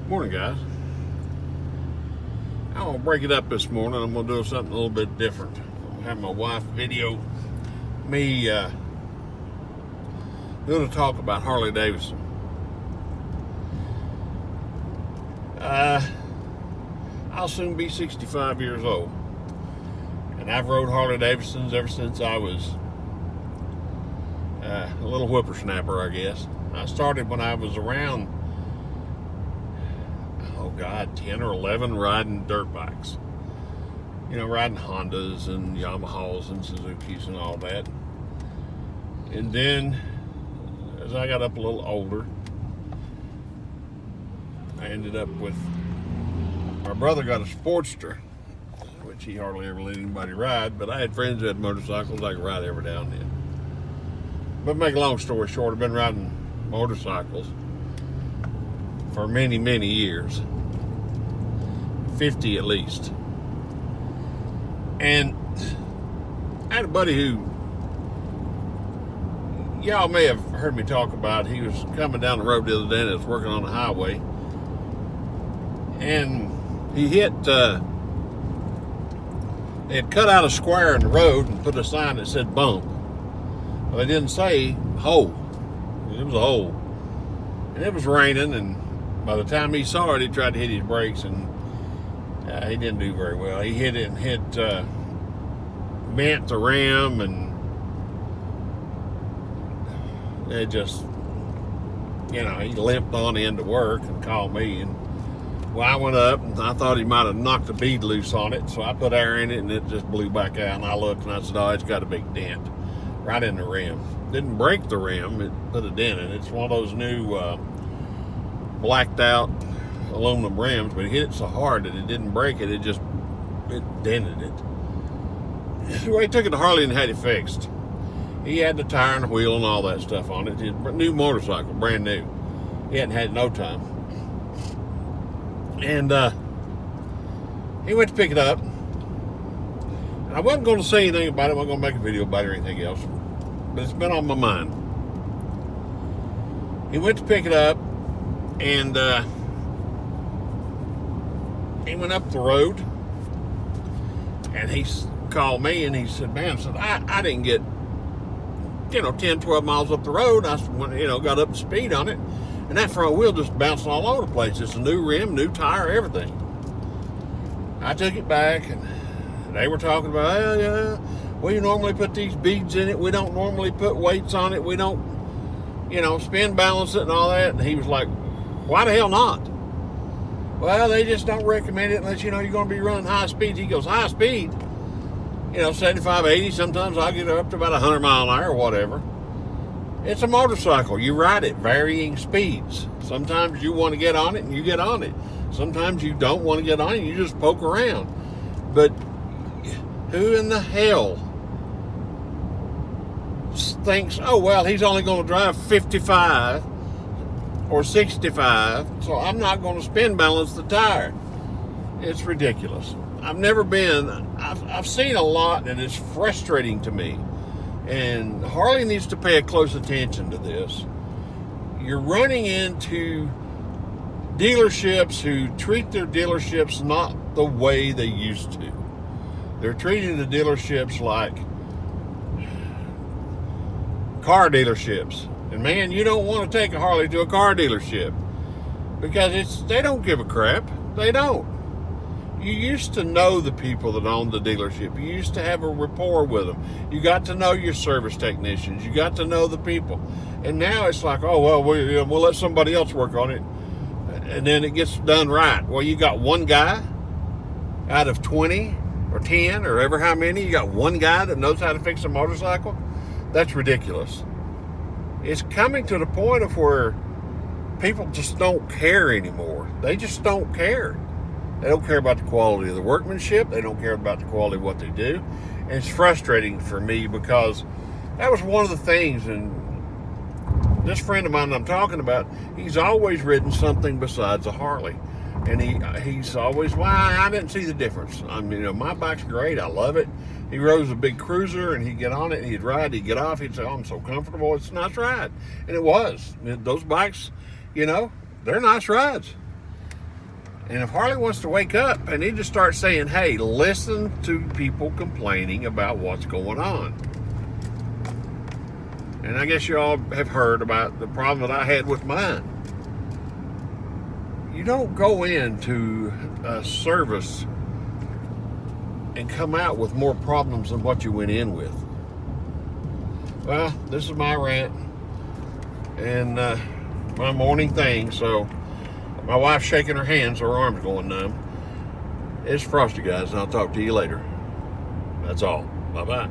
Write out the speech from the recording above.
Morning, guys. I'm gonna break it up this morning. I'm gonna do something a little bit different. I'm gonna have my wife video me doing a talk about Harley Davidson. I'll soon be 65 years old, and I've rode Harley Davidsons ever since I was a little whippersnapper, I guess. I started when I was around 10 or 11, riding dirt bikes. Riding Hondas and Yamahas and Suzukis and all that. And then, as I got up a little older, I ended up with, my brother got a Sportster, which he hardly ever let anybody ride, but I had friends that had motorcycles I could ride every now and then. But make a long story short, I've been riding motorcycles for many, many years. 50 at least. And I had a buddy who y'all may have heard me talk about. He was coming down the road the other day and I was working on the highway, and he hit they had cut out a square in the road and put a sign that said bump. Well, they didn't say hole. It was a hole, and it was raining, and by the time he saw it, he tried to hit his brakes, and he didn't do very well. He hit it and bent the rim, and it just, he limped on into work and called me. And well, I went up and I thought he might have knocked a bead loose on it, so I put air in it and it just blew back out. And I looked and I said, "Oh, it's got a big dent right in the rim." Didn't break the rim, it put a dent in it. It's one of those new blacked out aluminum rims, but he hit it so hard that it didn't break it, it dented it. So he took it to Harley and had it fixed. He had the tire and the wheel and all that stuff on it. His new motorcycle, brand new. He hadn't had it no time. And he went to pick it up. And I wasn't going to say anything about it. I wasn't going to make a video about it or anything else. But it's been on my mind. He went to pick it up, and he went up the road, and he called me, and he said, "Man," I didn't get 10, 12 miles up the road. I got up to speed on it, and that front wheel just bounced all over the place. It's a new rim, new tire, everything. I took it back, and they were talking about, "Oh, yeah, we normally put these beads in it. We don't normally put weights on it. We don't, spin balance it and all that." And he was like, "Why the hell not?" "Well, they just don't recommend it unless, you're going to be running high speeds." He goes, "High speed? 75, 80, sometimes I'll get up to about 100 mile an hour or whatever. It's a motorcycle. You ride at varying speeds. Sometimes you want to get on it and you get on it. Sometimes you don't want to get on it and you just poke around. But who in the hell thinks, oh, well, he's only going to drive 55 or 65, so I'm not going to spin balance the tire?" It's ridiculous. I've seen a lot, and it's frustrating to me. And Harley needs to pay close attention to this. You're running into dealerships who treat their dealerships not the way they used to. They're treating the dealerships like car dealerships. And man, you don't want to take a Harley to a car dealership because they don't give a crap. They don't. You used to know the people that owned the dealership. You used to have a rapport with them. You got to know your service technicians. You got to know the people. And now it's like, oh, well, we'll let somebody else work on it, and then it gets done right. Well, you got one guy out of 20 or 10 or ever how many. You got one guy that knows how to fix a motorcycle. That's ridiculous. It's coming to the point of where people just don't care anymore. They just don't care. They don't care about the quality of the workmanship. They don't care about the quality of what they do. And it's frustrating for me because that was one of the things. And this friend of mine I'm talking about, he's always ridden something besides a Harley. And he's always, well, I didn't see the difference. I mean, my bike's great. I love it. He rode a big cruiser, and he'd get on it, and he'd ride, he'd get off, he'd say, "Oh, I'm so comfortable, it's a nice ride." And it was. Those bikes, they're nice rides. And if Harley wants to wake up, I need to start saying, hey, listen to people complaining about what's going on. And I guess you all have heard about the problem that I had with mine. You don't go into a service and come out with more problems than what you went in with. Well, this is my rant and my morning thing. So my wife's shaking her hands, her arms going numb. It's Frosty, guys, and I'll talk to you later. That's all. Bye-bye.